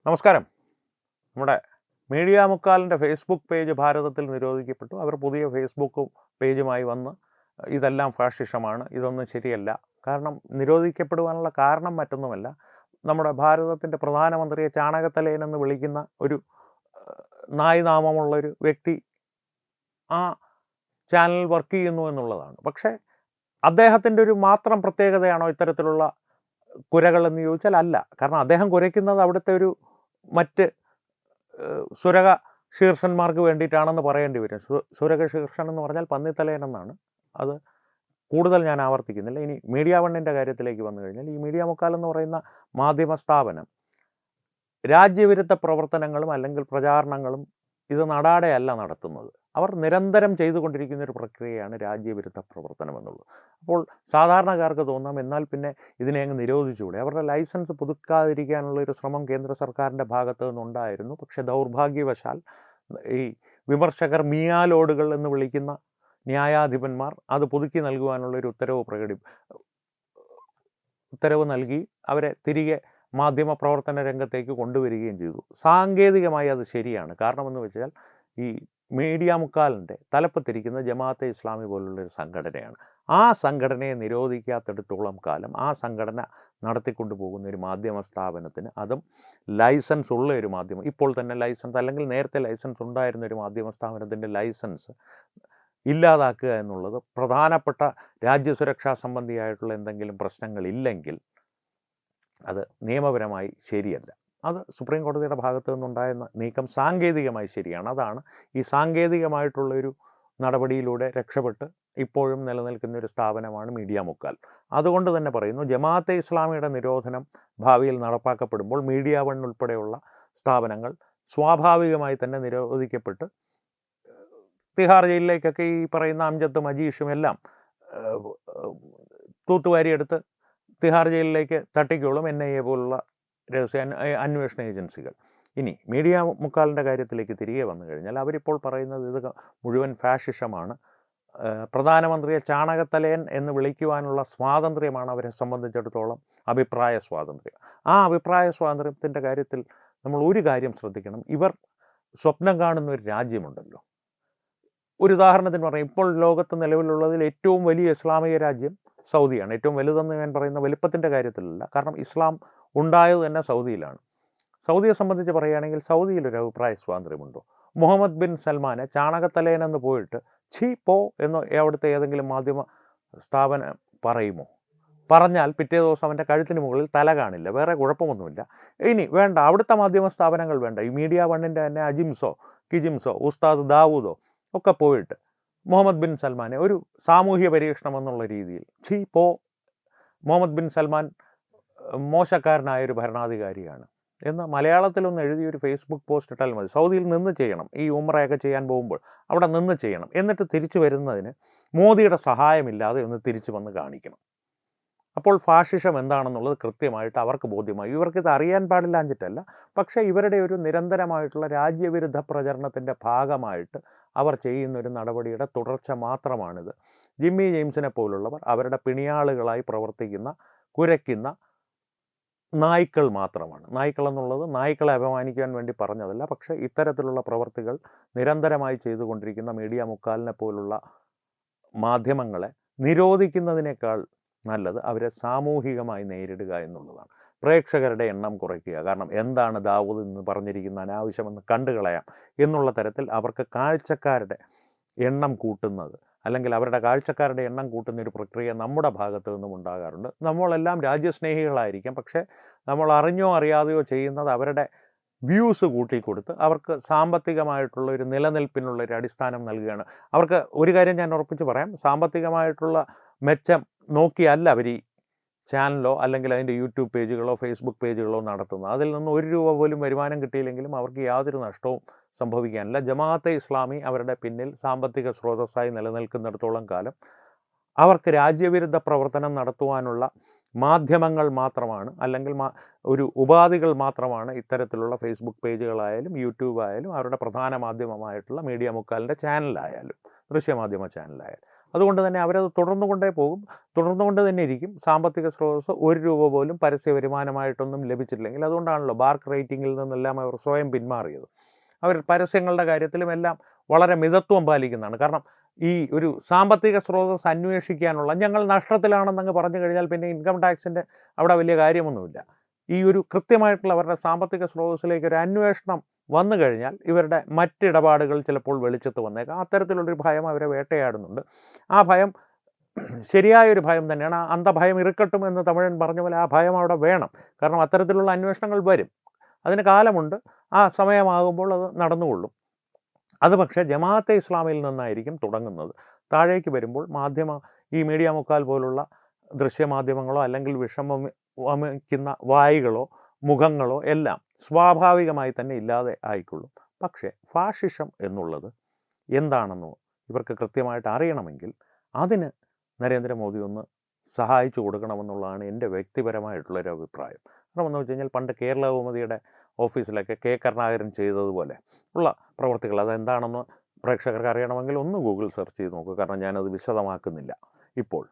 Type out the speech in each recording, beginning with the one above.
നമസ്കാരം. നമ്മുടെ media മുക്കാലിൻ്റെ Facebook page ഭാരതത്തിൽ നിരോധിക്കപ്പെട്ടു. അവർ പുതിയ ഫേസ്ബുക്ക് പേജുമായി വന്ന് ഇതെല്ലാം ഫാഷിസമാണ്, ഇതൊന്നും ശരിയല്ല. കാരണം നിരോധിക്കപ്പെടുവാനുള്ള കാരണം മറ്റൊന്നുമല്ല, നമ്മുടെ ഭാരതത്തിൻ്റെ പ്രധാനമന്ത്രിയെ ചാണകത്തലയൻ എന്ന് വിളിക്കുന്ന ഒരു നാമമുള്ളൊരു വ്യക്തി ആ ചാനൽ വർക്ക് ചെയ്യുന്നു എന്നുള്ളതാണ്. പക്ഷേ അദ്ദേഹത്തിൻ്റെ ഒരു മാത്രം പ്രത്യേകതയാണോ ഇത്തരത്തിലുള്ള കുരകളെന്ന് ചോദിച്ചാൽ അല്ല. കാരണം അദ്ദേഹം കുരയ്ക്കുന്നത് അവിടുത്തെ ഒരു മറ്റ് സുരക ശീർഷന്മാർക്ക് വേണ്ടിയിട്ടാണെന്ന് പറയേണ്ടി വരും. സുരക ശീർഷൻ എന്ന് പറഞ്ഞാൽ പന്നിത്തലയൻ എന്നാണ്. അത് കൂടുതൽ ഞാൻ ആവർത്തിക്കുന്നില്ല. ഇനി മീഡിയ വണ്ണിൻ്റെ കാര്യത്തിലേക്ക് വന്നു കഴിഞ്ഞാൽ, ഈ മീഡിയ മുക്കാൽ എന്ന് പറയുന്ന മാധ്യമ സ്ഥാപനം രാജ്യവിരുദ്ധ പ്രവർത്തനങ്ങളും അല്ലെങ്കിൽ പ്രചാരണങ്ങളും ഇത് നടാടെയല്ല നടത്തുന്നത്. അവർ നിരന്തരം ചെയ്തുകൊണ്ടിരിക്കുന്ന ഒരു പ്രക്രിയയാണ് രാജ്യവിരുദ്ധ പ്രവർത്തനം എന്നുള്ളത്. അപ്പോൾ സാധാരണക്കാർക്ക് തോന്നാം, എന്നാൽ പിന്നെ ഇതിനെ അങ്ങ് നിരോധിച്ചുകൂടെ? അവരുടെ ലൈസൻസ് പുതുക്കാതിരിക്കാനുള്ള ഒരു ശ്രമം കേന്ദ്ര സർക്കാരിൻ്റെ ഭാഗത്തു നിന്നുണ്ടായിരുന്നു. പക്ഷേ ദൗർഭാഗ്യവശാൽ ഈ വിമർശകർ മിയാലോഡുകൾ എന്ന് വിളിക്കുന്ന ന്യായാധിപന്മാർ അത് പുതുക്കി നൽകുവാനുള്ളൊരു ഉത്തരവ് നൽകി അവരെ തിരികെ മാധ്യമ പ്രവർത്തന രംഗത്തേക്ക് കൊണ്ടുവരികയും ചെയ്തു. സാങ്കേതികമായി അത് ശരിയാണ്. കാരണമെന്ന് വെച്ചാൽ ഈ മീഡിയ മുക്കാലിൻ്റെ തലപ്പത്തിരിക്കുന്ന ജമാഅത്തെ ഇസ്ലാമി പോലുള്ളൊരു സംഘടനയാണ്. ആ സംഘടനയെ നിരോധിക്കാത്തിടത്തോളം കാലം ആ സംഘടന നടത്തിക്കൊണ്ടു പോകുന്ന ഒരു മാധ്യമ സ്ഥാപനത്തിന്, അതും ലൈസൻസ് ഉള്ള ഒരു മാധ്യമം, ഇപ്പോൾ തന്നെ ലൈസൻസ് അല്ലെങ്കിൽ നേരത്തെ ലൈസൻസ് ഉണ്ടായിരുന്ന ഒരു മാധ്യമ സ്ഥാപനത്തിൻ്റെ ലൈസൻസ് ഇല്ലാതാക്കുക എന്നുള്ളത് പ്രധാനപ്പെട്ട രാജ്യസുരക്ഷാ സംബന്ധിയായിട്ടുള്ള എന്തെങ്കിലും പ്രശ്നങ്ങളില്ലെങ്കിൽ അത് നിയമപരമായി ശരിയല്ല. അത് സുപ്രീം കോടതിയുടെ ഭാഗത്തു നിന്നുണ്ടായ നീക്കം സാങ്കേതികമായി ശരിയാണ്. അതാണ് ഈ സാങ്കേതികമായിട്ടുള്ളൊരു നടപടിയിലൂടെ രക്ഷപ്പെട്ട് ഇപ്പോഴും നിലനിൽക്കുന്ന ഒരു സ്ഥാപനമാണ് മീഡിയ മുക്കാൽ. അതുകൊണ്ട് തന്നെ പറയുന്നു, ജമാഅത്തെ ഇസ്ലാമിയുടെ നിരോധനം ഭാവിയിൽ നടപ്പാക്കപ്പെടുമ്പോൾ മീഡിയ വൺ ഉൾപ്പെടെയുള്ള സ്ഥാപനങ്ങൾ സ്വാഭാവികമായി തന്നെ നിരോധിക്കപ്പെട്ട് തിഹാർ ജയിലിലേക്കൊക്കെ ഈ പറയുന്ന അംജദും അജീഷും എല്ലാം തൂത്തുവാരിയെടുത്ത് തിഹാർ ജയിലിലേക്ക് തട്ടിക്കോളും NIA പോലുള്ള രഹസ്യ അന്വേഷണ ഏജൻസികൾ. ഇനി മീഡിയ മുക്കാലിൻ്റെ കാര്യത്തിലേക്ക് തിരികെ വന്നു കഴിഞ്ഞാൽ, അവരിപ്പോൾ പറയുന്നത് ഇത് മുഴുവൻ ഫാഷിസമാണ്, പ്രധാനമന്ത്രിയെ ചാണകത്തലയൻ എന്ന് വിളിക്കുവാനുള്ള സ്വാതന്ത്ര്യമാണ് അവരെ സംബന്ധിച്ചിടത്തോളം അഭിപ്രായ സ്വാതന്ത്ര്യം. ആ അഭിപ്രായ സ്വാതന്ത്ര്യത്തിൻ്റെ കാര്യത്തിൽ നമ്മൾ ഒരു കാര്യം ശ്രദ്ധിക്കണം. ഇവർ സ്വപ്നം കാണുന്ന ഒരു രാജ്യമുണ്ടല്ലോ. ഒരു ഉദാഹരണത്തിന് പറയാം, ഇപ്പോൾ ലോകത്ത് നിലവിലുള്ളതിൽ ഏറ്റവും വലിയ ഇസ്ലാമിക രാജ്യം സൗദിയാണ്. ഏറ്റവും വലുതെന്ന് ഞാൻ പറയുന്ന വലിപ്പത്തിൻ്റെ കാര്യത്തിലല്ല, കാരണം ഇസ്ലാം ഉണ്ടായത് തന്നെ സൗദിയിലാണ്. സൗദിയെ സംബന്ധിച്ച് പറയുകയാണെങ്കിൽ സൗദിയിലൊരു അഭിപ്രായ സ്വാതന്ത്ര്യമുണ്ടോ? മുഹമ്മദ് ബിൻ സൽമാനെ ചാണകത്തലയൻ എന്ന് പോയിട്ട് ഛീ പോ എന്ന് അവിടുത്തെ ഏതെങ്കിലും മാധ്യമ സ്ഥാപനം പറയുമോ? പറഞ്ഞാൽ പിറ്റേ ദിവസം അവൻ്റെ കഴുത്തിന് മുകളിൽ തല കാണില്ല, വേറെ കുഴപ്പമൊന്നുമില്ല. ഇനി വേണ്ട, അവിടുത്തെ മാധ്യമ സ്ഥാപനങ്ങൾ വേണ്ട, ഈ മീഡിയ വണ്ണിൻ്റെ തന്നെ അജിംസോ കിജിംസോ ഉസ്താദ് ദാവൂദോ ഒക്കെ പോയിട്ട് മുഹമ്മദ് ബിൻ സൽമാനെ ഒരു സാമൂഹ്യ പരീക്ഷണം എന്നുള്ള രീതിയിൽ ഛീ പോ, മുഹമ്മദ് ബിൻ സൽമാൻ മോശക്കാരനായൊരു ഭരണാധികാരിയാണ് എന്ന് മലയാളത്തിലൊന്ന് എഴുതിയൊരു ഫേസ്ബുക്ക് പോസ്റ്റ് ഇട്ടാൽ മതി. സൗദിയിൽ നിന്ന് ചെയ്യണം, ഈ ഉംറയൊക്കെ ചെയ്യാൻ പോകുമ്പോൾ അവിടെ നിന്ന് ചെയ്യണം. എന്നിട്ട് തിരിച്ചു വരുന്നതിന് മോദിയുടെ സഹായമില്ലാതെ ഒന്ന് തിരിച്ചു വന്ന് കാണിക്കണം. അപ്പോൾ ഫാഷിസം എന്താണെന്നുള്ളത് കൃത്യമായിട്ട് അവർക്ക് ബോധ്യമായി. ഇവർക്കിത് അറിയാൻ പാടില്ലാഞ്ഞിട്ടല്ല, പക്ഷേ ഇവരുടെ ഒരു നിരന്തരമായിട്ടുള്ള രാജ്യവിരുദ്ധ പ്രചരണത്തിൻ്റെ ഭാഗമായിട്ട് അവർ ചെയ്യുന്നൊരു നടപടിയുടെ തുടർച്ച മാത്രമാണിത്. ജിമ്മി ജെയിംസിനെ പോലുള്ളവർ അവരുടെ പിണിയാളുകളായി പ്രവർത്തിക്കുന്ന, കുരയ്ക്കുന്ന നായ്ക്കൾ മാത്രമാണ്. നായ്ക്കൾ എന്നുള്ളത് നായ്ക്കളെ അപമാനിക്കാൻ വേണ്ടി പറഞ്ഞതല്ല, പക്ഷേ ഇത്തരത്തിലുള്ള പ്രവർത്തികൾ നിരന്തരമായി ചെയ്തുകൊണ്ടിരിക്കുന്ന മീഡിയ മുക്കാലിനെ പോലുള്ള മാധ്യമങ്ങളെ നിരോധിക്കുന്നതിനേക്കാൾ നല്ലത് അവരെ സാമൂഹികമായി നേരിടുക എന്നുള്ളതാണ്. പ്രേക്ഷകരുടെ എണ്ണം കുറയ്ക്കുക. കാരണം എന്താണ് ദാവൂദ് എന്ന് പറഞ്ഞിരിക്കുന്ന അനാവശ്യമെന്ന് കണ്ടുകളയാം എന്നുള്ള തരത്തിൽ അവർക്ക് കാഴ്ചക്കാരുടെ എണ്ണം കൂട്ടുന്നത്, അല്ലെങ്കിൽ അവരുടെ കാഴ്ചക്കാരുടെ എണ്ണം കൂട്ടുന്ന ഒരു പ്രക്രിയ നമ്മുടെ ഭാഗത്തു നിന്നും ഉണ്ടാകാറുണ്ട്. നമ്മളെല്ലാം രാജ്യസ്നേഹികളായിരിക്കാം, പക്ഷേ നമ്മൾ അറിഞ്ഞോ അറിയാതെയോ ചെയ്യുന്നത് അവരുടെ വ്യൂസ് കൂട്ടിക്കൊടുത്ത് അവർക്ക് സാമ്പത്തികമായിട്ടുള്ള ഒരു നിലനിൽപ്പിനുള്ള ഒരു അടിസ്ഥാനം നൽകുകയാണ്. അവർക്ക് ഒരു കാര്യം ഞാൻ ഉറപ്പിച്ച് പറയാം, സാമ്പത്തികമായിട്ടുള്ള മെച്ചം നോക്കിയല്ല അവർ ഈ ചാനലോ അല്ലെങ്കിൽ അതിൻ്റെ യൂട്യൂബ് പേജുകളോ ഫേസ്ബുക്ക് പേജുകളോ നടത്തുന്നത്. അതിൽ നിന്ന് ₹1 പോലും വരുമാനം കിട്ടിയില്ലെങ്കിലും അവർക്ക് യാതൊരു നഷ്ടവും സംഭവിക്കാനില്ല. ജമാഅത്തെ ഇസ്ലാമി അവരുടെ പിന്നിൽ സാമ്പത്തിക സ്രോതസ്സായി നിലനിൽക്കുന്നിടത്തോളം കാലം അവർക്ക് രാജ്യവിരുദ്ധ പ്രവർത്തനം നടത്തുവാനുള്ള മാധ്യമങ്ങൾ മാത്രമാണ്, അല്ലെങ്കിൽ ഒരു ഉപാധികൾ മാത്രമാണ് ഇത്തരത്തിലുള്ള ഫേസ്ബുക്ക് പേജുകളായാലും യൂട്യൂബ് ആയാലും അവരുടെ പ്രധാന മാധ്യമമായിട്ടുള്ള മീഡിയ മുക്കാലിൻ്റെ ചാനലായാലും ദൃശ്യമാധ്യമ ചാനലായാലും. അതുകൊണ്ട് തന്നെ അവരത് തുടർന്നുകൊണ്ടേ പോകും, തുടർന്നുകൊണ്ട് തന്നെ ഇരിക്കും. സാമ്പത്തിക സ്രോതസ്സ് ₹1 പോലും പരസ്യ വരുമാനമായിട്ടൊന്നും ലഭിച്ചിട്ടില്ലെങ്കിൽ, അതുകൊണ്ടാണല്ലോ ബാർക്ക് റേറ്റിംഗിൽ നിന്നെല്ലാം അവർ സ്വയം പിന്മാറിയത്. അവർ പരസ്യങ്ങളുടെ കാര്യത്തിലും എല്ലാം വളരെ മിതത്വം പാലിക്കുന്നതാണ്. കാരണം ഈ ഒരു സാമ്പത്തിക സ്രോതസ്സ് അന്വേഷിക്കാനുള്ള, ഞങ്ങൾ നഷ്ടത്തിലാണെന്നങ്ങ് പറഞ്ഞു കഴിഞ്ഞാൽ പിന്നെ ഇൻകം ടാക്സിൻ്റെ അവിടെ വലിയ കാര്യമൊന്നുമില്ല. ഈ ഒരു കൃത്യമായിട്ടുള്ള അവരുടെ സാമ്പത്തിക സ്രോതസ്സിലേക്ക് ഒരു അന്വേഷണം വന്നു കഴിഞ്ഞാൽ ഇവരുടെ മറ്റിടപാടുകൾ ചിലപ്പോൾ വെളിച്ചത്ത് വന്നേക്കാം. അത്തരത്തിലുള്ളൊരു ഭയം അവരെ വേട്ടയാടുന്നുണ്ട്. ആ ഭയം ശരിയായൊരു ഭയം തന്നെയാണ്. അന്ധഭയം ഇറുക്കട്ടും എന്ന് തമിഴൻ പറഞ്ഞ പോലെ ആ ഭയം അവിടെ വേണം. കാരണം അത്തരത്തിലുള്ള അന്വേഷണങ്ങൾ വരും, അതിന് കാലമുണ്ട്. ആ സമയമാകുമ്പോൾ അത് നടന്നുകൊള്ളും. അത് പക്ഷേ ജമാഅത്തെ ഇസ്ലാമിൽ നിന്നായിരിക്കും തുടങ്ങുന്നത്. താഴേക്ക് വരുമ്പോൾ ഈ മീഡിയ മുക്കാൽ പോലുള്ള ദൃശ്യമാധ്യമങ്ങളോ അല്ലെങ്കിൽ വമിക്കുന്ന വായികളോ മുഖങ്ങളോ എല്ലാം സ്വാഭാവികമായി തന്നെ ഇല്ലാതെ ആയിക്കൊള്ളും. പക്ഷേ ഫാഷിസം എന്നുള്ളത് എന്താണെന്നോ ഇവർക്ക് കൃത്യമായിട്ട് അറിയണമെങ്കിൽ അതിന് നരേന്ദ്രമോദി ഒന്ന് സഹായിച്ചു കൊടുക്കണമെന്നുള്ളതാണ് എൻ്റെ വ്യക്തിപരമായിട്ടുള്ളൊരു അഭിപ്രായം. കാരണം എന്ന് വെച്ച് കഴിഞ്ഞാൽ പണ്ട് കേരള കൗമുദിയുടെ ഓഫീസിലൊക്കെ കെ കരുണാകരൻ ചെയ്തതുപോലെ ഉള്ള പ്രവർത്തികൾ അതെന്താണെന്ന് പ്രേക്ഷകർക്ക് അറിയണമെങ്കിൽ ഒന്ന് ഗൂഗിൾ സെർച്ച് ചെയ്ത് നോക്കുക. കാരണം ഞാനത് വിശദമാക്കുന്നില്ല ഇപ്പോൾ.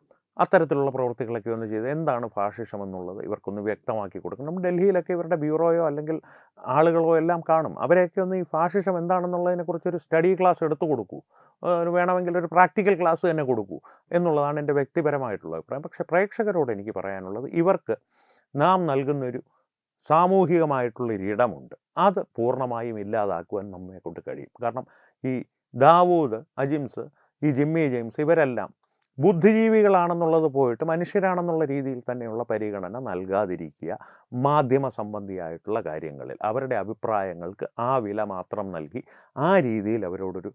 അത്തരത്തിലുള്ള പ്രവൃത്തികളൊക്കെ ഒന്ന് ചെയ്ത് എന്താണ് ഫാഷിസം എന്നുള്ളത് ഇവർക്കൊന്ന് വ്യക്തമാക്കി കൊടുക്കണം. ഡൽഹിയിലൊക്കെ ഇവരുടെ ബ്യൂറോയോ അല്ലെങ്കിൽ ആളുകളോ എല്ലാം കാണും. അവരെയൊക്കെ ഒന്ന് ഈ ഫാഷിസം എന്താണെന്നുള്ളതിനെക്കുറിച്ചൊരു സ്റ്റഡി ക്ലാസ് എടുത്തു കൊടുക്കൂ, വേണമെങ്കിൽ ഒരു പ്രാക്ടിക്കൽ ക്ലാസ് തന്നെ കൊടുക്കൂ എന്നുള്ളതാണ് എൻ്റെ വ്യക്തിപരമായിട്ടുള്ള അഭിപ്രായം. പക്ഷേ പ്രേക്ഷകരോട് എനിക്ക് പറയാനുള്ളത്, ഇവർക്ക് നാം നൽകുന്നൊരു സാമൂഹികമായിട്ടുള്ളൊരിടമുണ്ട്, അത് പൂർണ്ണമായും ഇല്ലാതാക്കുവാൻ നമ്മെ കൊണ്ട് കഴിയും. കാരണം ഈ ദാവൂദ്, അജിംസ്, ഈ ജിമ്മി ജെയിംസ് ഇവരെല്ലാം ബുദ്ധിജീവികളാണെന്നുള്ളത് പോയിട്ട് മനുഷ്യരാണെന്നുള്ള രീതിയിൽ തന്നെയുള്ള പരിഗണന നൽകാതിരിക്കുക. മാധ്യമ സംബന്ധിയായിട്ടുള്ള കാര്യങ്ങളിൽ അവരുടെ അഭിപ്രായങ്ങൾക്ക് ആ വില മാത്രം നൽകി ആ രീതിയിൽ അവരോടൊരു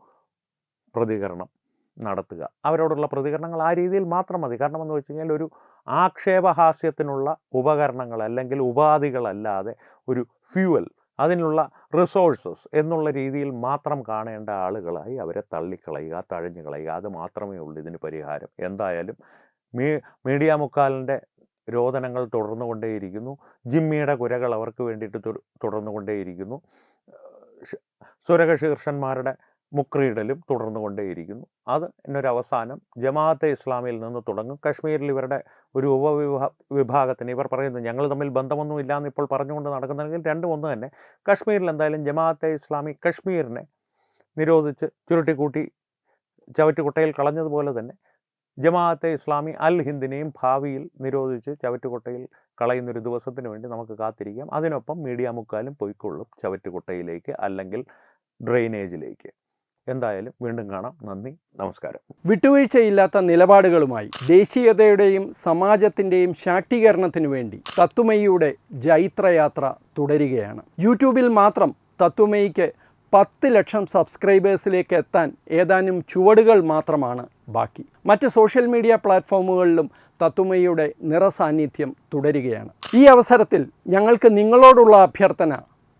പ്രതികരണം നടത്തുക. അവരോടുള്ള പ്രതികരണങ്ങൾ ആ രീതിയിൽ മാത്രം മതി. കാരണം എന്ന് വെച്ച് കഴിഞ്ഞാൽ ഒരു ആക്ഷേപഹാസ്യത്തിനുള്ള ഉപകരണങ്ങൾ അല്ലെങ്കിൽ ഉപാധികളല്ലാതെ ഒരു ഫ്യൂവൽ, അതിനുള്ള റിസോഴ്സസ് എന്നുള്ള രീതിയിൽ മാത്രം കാണേണ്ട ആളുകളായി അവരെ തള്ളിക്കളയുക, തഴഞ്ഞു കളയുക. അത് മാത്രമേ ഉള്ളൂ ഇതിന് പരിഹാരം. എന്തായാലും മീഡിയ മുക്കാലിൻ്റെ രോദനങ്ങൾ തുടർന്നുകൊണ്ടേയിരിക്കുന്നു. ജിമ്മിയുടെ കുരകൾ അവർക്ക് വേണ്ടിയിട്ട് തുടർന്നുകൊണ്ടേയിരിക്കുന്നു. സുരകശീർഷന്മാരുടെ മുക്രിയിടലും തുടർന്നുകൊണ്ടേയിരിക്കുന്നു. അത് എന്നൊരവസാനം ജമാഅത്തെ ഇസ്ലാമിൽ നിന്ന് തുടങ്ങും. കശ്മീരിൽ ഇവരുടെ ഒരു വിഭാഗത്തിന് ഇവർ പറയുന്നത് ഞങ്ങൾ തമ്മിൽ ബന്ധമൊന്നും ഇല്ലയെന്ന് ഇപ്പോൾ പറഞ്ഞുകൊണ്ട് നടക്കുന്നെങ്കിൽ രണ്ടും ഒന്ന് തന്നെ. കശ്മീരിൽ എന്തായാലും ജമാഅത്തെ ഇസ്ലാമി കശ്മീരിനെ നിരോധിച്ച് ചുരുട്ടിക്കൂട്ടി ചവറ്റുകുട്ടയിൽ കളഞ്ഞതുപോലെ തന്നെ ജമാഅത്തെ ഇസ്ലാമി അൽ ഹിന്ദിനെയും ഭാവിയിൽ നിരോധിച്ച് ചവറ്റുകുട്ടയിൽ കളയുന്നൊരു ദിവസത്തിന് വേണ്ടി നമുക്ക് കാത്തിരിക്കാം. അതിനൊപ്പം മീഡിയ മുക്കാലും പൊയ്ക്കൊള്ളും ചവറ്റുകുട്ടയിലേക്ക് അല്ലെങ്കിൽ ഡ്രെയിനേജിലേക്ക്. എന്തായാലും വീണ്ടും കാണാം. നന്ദി, നമസ്കാരം. വിട്ടുവീഴ്ചയില്ലാത്ത നിലപാടുകളുമായി ദേശീയതയുടെയും സമാജത്തിൻ്റെയും ശാക്തീകരണത്തിനു വേണ്ടി തത്വമയിയുടെ ജൈത്രയാത്ര തുടരുകയാണ്. യൂട്യൂബിൽ മാത്രം തത്വമയിക്ക് 10 ലക്ഷം സബ്സ്ക്രൈബേഴ്സിലേക്ക് എത്താൻ ഏതാനും ചുവടുകൾ മാത്രമാണ് ബാക്കി. മറ്റ് സോഷ്യൽ മീഡിയ പ്ലാറ്റ്ഫോമുകളിലും തത്വമയിയുടെ നിറസാന്നിധ്യം തുടരുകയാണ്. ഈ അവസരത്തിൽ ഞങ്ങൾക്ക് നിങ്ങളോടുള്ള അഭ്യർത്ഥന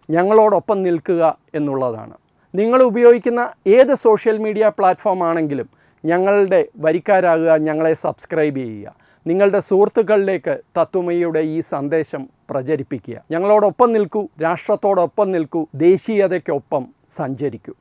ഞങ്ങളോടൊപ്പം നിൽക്കുക എന്നുള്ളതാണ്. നിങ്ങൾ ഉപയോഗിക്കുന്ന ഏത് സോഷ്യൽ മീഡിയ പ്ലാറ്റ്ഫോം ആണെങ്കിലും ഞങ്ങളുടെ വരിക്കാരാകുക, ഞങ്ങളെ സബ്സ്ക്രൈബ് ചെയ്യുക, നിങ്ങളുടെ സുഹൃത്തുക്കളിലേക്ക് തത്വമയിയുടെ ഈ സന്ദേശം പ്രചരിപ്പിക്കുക. ഞങ്ങളോടൊപ്പം നിൽക്കൂ, രാഷ്ട്രത്തോടൊപ്പം നിൽക്കൂ, ദേശീയതയ്ക്കൊപ്പം സഞ്ചരിക്കൂ.